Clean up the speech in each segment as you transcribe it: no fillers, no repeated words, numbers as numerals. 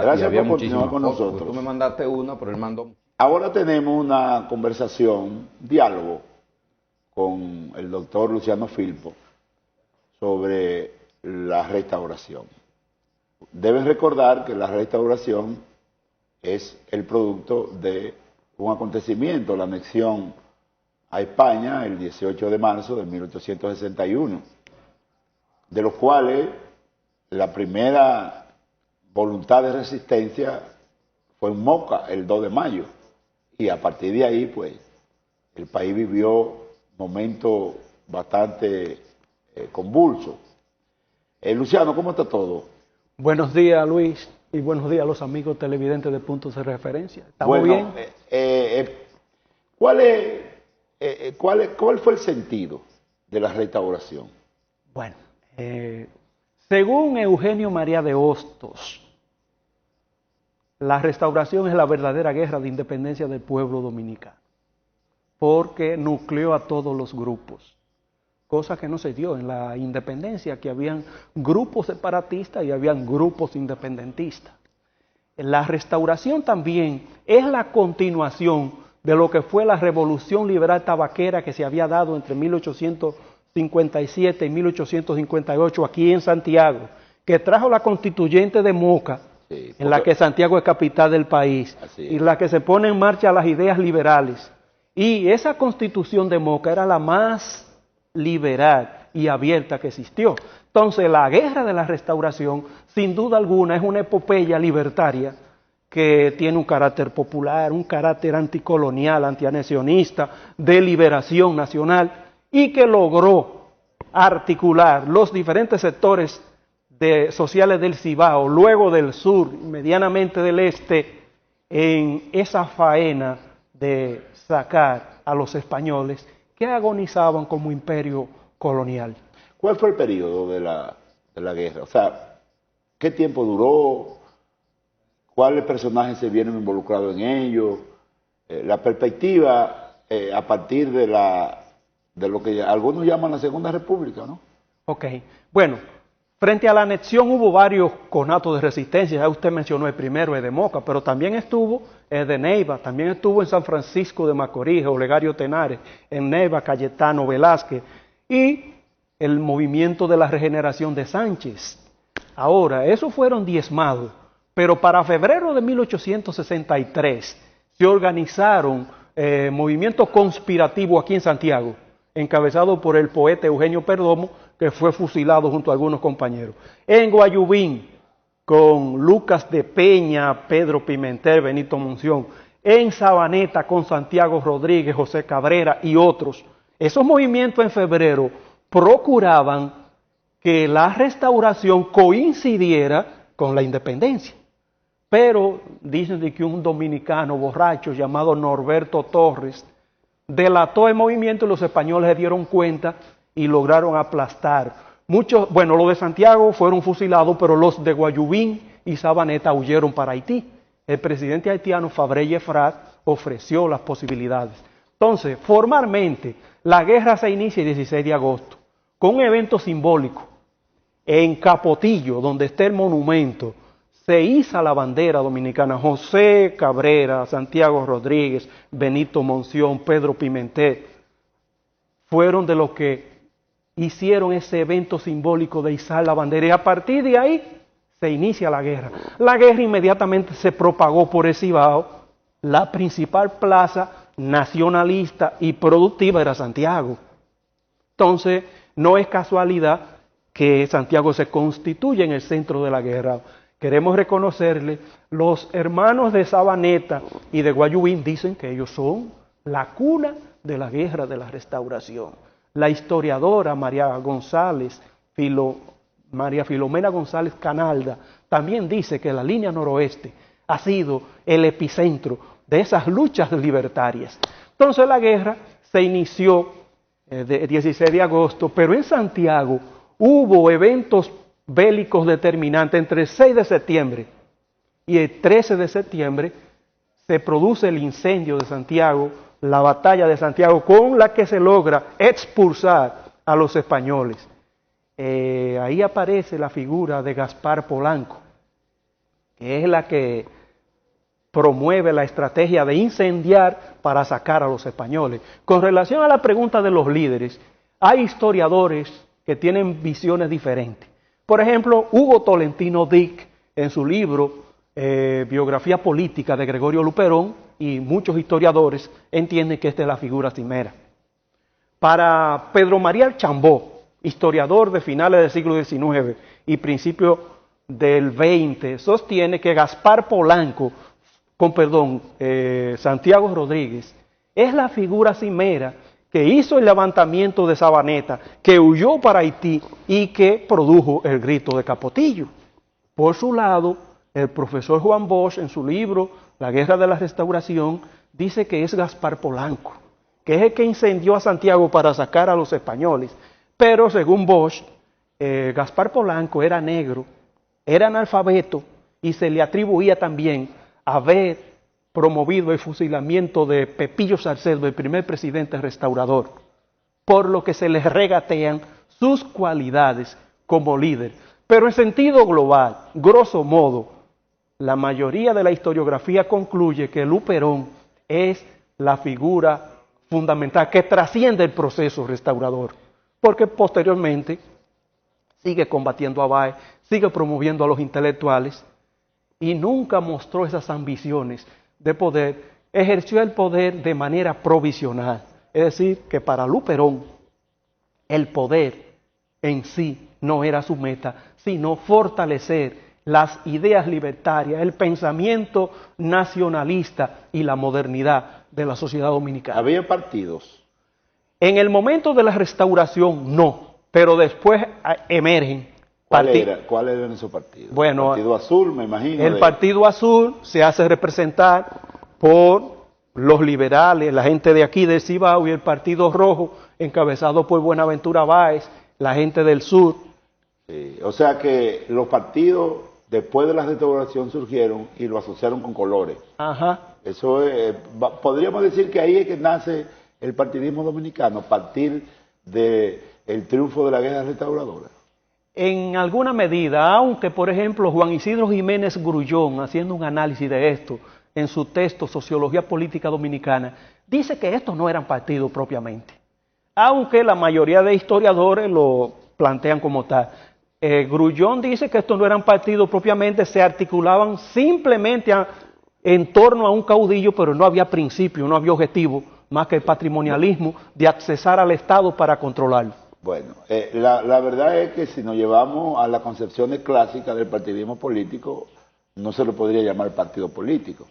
Gracias había por continuar con nosotros. Tú me mandaste una, pero él mandó. Ahora tenemos una conversación, diálogo, con el doctor Luciano Filpo sobre la restauración. Deben recordar que la restauración es el producto de un acontecimiento, la anexión a España el 18 de marzo de 1861, de los cuales la primera voluntad de resistencia fue en Moca el 2 de mayo, y a partir de ahí, pues, el país vivió momentos bastante convulsos. Luciano, ¿cómo está todo? Buenos días, Luis, y buenos días a los amigos televidentes de Puntos de Referencia. ¿Estamos bueno, bien? ¿Cuál fue el sentido de la restauración? Bueno, según Eugenio María de Hostos, la restauración es la verdadera guerra de independencia del pueblo dominicano, porque nucleó a todos los grupos, cosa que no se dio en la independencia, que habían grupos separatistas y habían grupos independentistas. La restauración también es la continuación de lo que fue la revolución liberal tabaquera que se había dado entre 1857 y 1858 aquí en Santiago, que trajo la constituyente de Moca, sí, en la que Santiago es capital del país, y la que se pone en marcha las ideas liberales. Y esa constitución de Moca era la más liberal y abierta que existió. Entonces, la guerra de la restauración, sin duda alguna, es una epopeya libertaria que tiene un carácter popular, un carácter anticolonial, antianexionista, de liberación nacional, y que logró articular los diferentes sectores sociales del Cibao, luego del sur, medianamente del este, en esa faena de sacar a los españoles que agonizaban como imperio colonial. ¿Cuál fue el periodo de la guerra? O sea, ¿qué tiempo duró? ¿Cuáles personajes se vieron involucrados en ello? La perspectiva a partir de lo que algunos llaman la Segunda República, ¿no? Ok, bueno, frente a la anexión hubo varios conatos de resistencia. Ya usted mencionó el primero, el de Moca, pero también estuvo el de Neiva, también estuvo en San Francisco de Macorís, Olegario Tenares, en Neiva, Cayetano Velázquez, y el movimiento de la regeneración de Sánchez. Ahora, esos fueron diezmados, pero para febrero de 1863 se organizaron movimientos conspirativos aquí en Santiago, encabezado por el poeta Eugenio Perdomo, que fue fusilado junto a algunos compañeros. En Guayubín, con Lucas de Peña, Pedro Pimentel, Benito Monción. En Sabaneta, con Santiago Rodríguez, José Cabrera y otros. Esos movimientos en febrero procuraban que la restauración coincidiera con la independencia. Pero dicen que un dominicano borracho llamado Norberto Torres delató el movimiento y los españoles se dieron cuenta y lograron aplastar. Muchos, bueno, los de Santiago fueron fusilados, pero los de Guayubín y Sabaneta huyeron para Haití. El presidente haitiano Fabre Yefrat ofreció las posibilidades. Entonces, formalmente, la guerra se inicia el 16 de agosto con un evento simbólico. En Capotillo, donde está el monumento, se iza la bandera dominicana. José Cabrera, Santiago Rodríguez, Benito Monción, Pedro Pimentel, fueron de los que hicieron ese evento simbólico de izar la bandera. Y a partir de ahí se inicia la guerra. La guerra inmediatamente se propagó por el Cibao. La principal plaza nacionalista y productiva era Santiago. Entonces, no es casualidad que Santiago se constituya en el centro de la guerra. Queremos reconocerle, los hermanos de Sabaneta y de Guayubín dicen que ellos son la cuna de la guerra de la restauración. La historiadora María Filomena González Canalda también dice que la línea noroeste ha sido el epicentro de esas luchas libertarias. Entonces la guerra se inició el 16 de agosto, pero en Santiago hubo eventos bélicos determinantes entre el 6 de septiembre y el 13 de septiembre. Se produce el incendio de Santiago, la batalla de Santiago, con la que se logra expulsar a los españoles. Ahí aparece la figura de Gaspar Polanco, que es la que promueve la estrategia de incendiar para sacar a los españoles. Con relación a la pregunta de los líderes, hay historiadores que tienen visiones diferentes. Por ejemplo, Hugo Tolentino Dick, en su libro Biografía Política de Gregorio Luperón, y muchos historiadores entienden que esta es la figura cimera. Para Pedro María Chambó, historiador de finales del siglo XIX y principios del XX, sostiene que Gaspar Polanco, Santiago Rodríguez, es la figura cimera que hizo el levantamiento de Sabaneta, que huyó para Haití y que produjo el grito de Capotillo. Por su lado, el profesor Juan Bosch, en su libro La Guerra de la Restauración, dice que es Gaspar Polanco, que es el que incendió a Santiago para sacar a los españoles. Pero según Bosch, Gaspar Polanco era negro, era analfabeto y se le atribuía también haber promovido el fusilamiento de Pepillo Salcedo, el primer presidente restaurador, por lo que se les regatean sus cualidades como líder. Pero en sentido global, grosso modo, la mayoría de la historiografía concluye que Luperón es la figura fundamental que trasciende el proceso restaurador, porque posteriormente sigue combatiendo a Báez, sigue promoviendo a los intelectuales y nunca mostró esas ambiciones de poder, ejerció el poder de manera provisional. Es decir, que para Luperón el poder en sí no era su meta, sino fortalecer las ideas libertarias, el pensamiento nacionalista y la modernidad de la sociedad dominicana. ¿Había partidos? En el momento de la restauración no, pero después emergen. ¿Cuáles eran esos partidos? Bueno, el Partido Azul, me imagino. El Partido Azul se hace representar por los liberales, la gente de aquí del Cibao, y el Partido Rojo, encabezado por Buenaventura Báez, la gente del sur. Sí, o sea que los partidos después de la restauración surgieron y lo asociaron con colores. Ajá. Eso es, podríamos decir que ahí es que nace el partidismo dominicano, a partir del triunfo de la guerra restauradora. En alguna medida, aunque por ejemplo Juan Isidro Jiménez Grullón, haciendo un análisis de esto en su texto Sociología Política Dominicana, dice que estos no eran partidos propiamente, aunque la mayoría de historiadores lo plantean como tal. Grullón dice que estos no eran partidos propiamente, se articulaban simplemente en torno a un caudillo, pero no había principio, no había objetivo, más que el patrimonialismo de accesar al Estado para controlarlo. Bueno, la verdad es que si nos llevamos a las concepciones clásicas del partidismo político, no se le podría llamar partido político,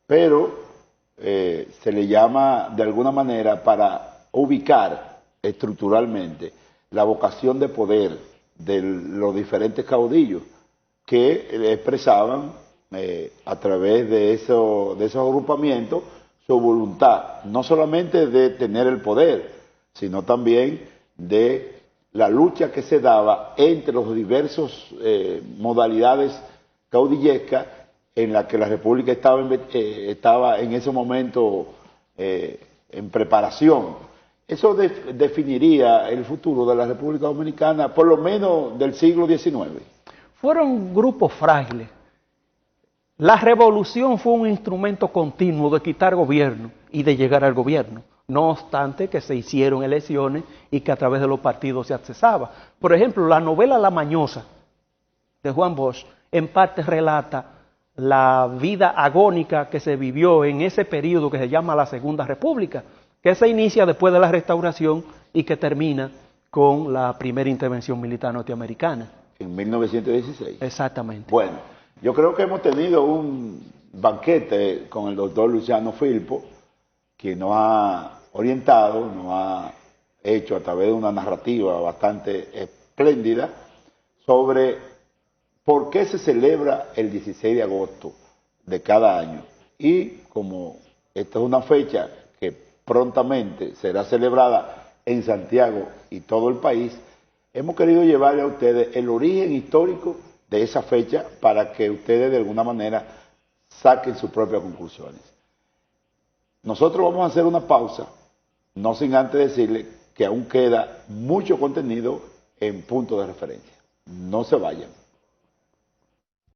pero se le llama de alguna manera para ubicar estructuralmente la vocación de poder de los diferentes caudillos que expresaban a través de esos agrupamientos su voluntad, no solamente de tener el poder, sino también de la lucha que se daba entre los diversos modalidades caudillescas en la que la República estaba en ese momento en preparación. Eso definiría el futuro de la República Dominicana, por lo menos del siglo XIX. Fueron grupos frágiles. La revolución fue un instrumento continuo de quitar gobierno y de llegar al gobierno. No obstante que se hicieron elecciones y que a través de los partidos se accesaba. Por ejemplo, la novela La Mañosa de Juan Bosch en parte relata la vida agónica que se vivió en ese periodo que se llama la Segunda República, que se inicia después de la Restauración y que termina con la primera intervención militar norteamericana. En 1916. Exactamente. Bueno, yo creo que hemos tenido un banquete con el doctor Luciano Filpo, que nos ha orientado, nos ha hecho a través de una narrativa bastante espléndida sobre por qué se celebra el 16 de agosto de cada año. Y como esta es una fecha que prontamente será celebrada en Santiago y todo el país, hemos querido llevarle a ustedes el origen histórico de esa fecha para que ustedes de alguna manera saquen sus propias conclusiones. Nosotros vamos a hacer una pausa, no sin antes decirle que aún queda mucho contenido en Punto de Referencia. No se vayan.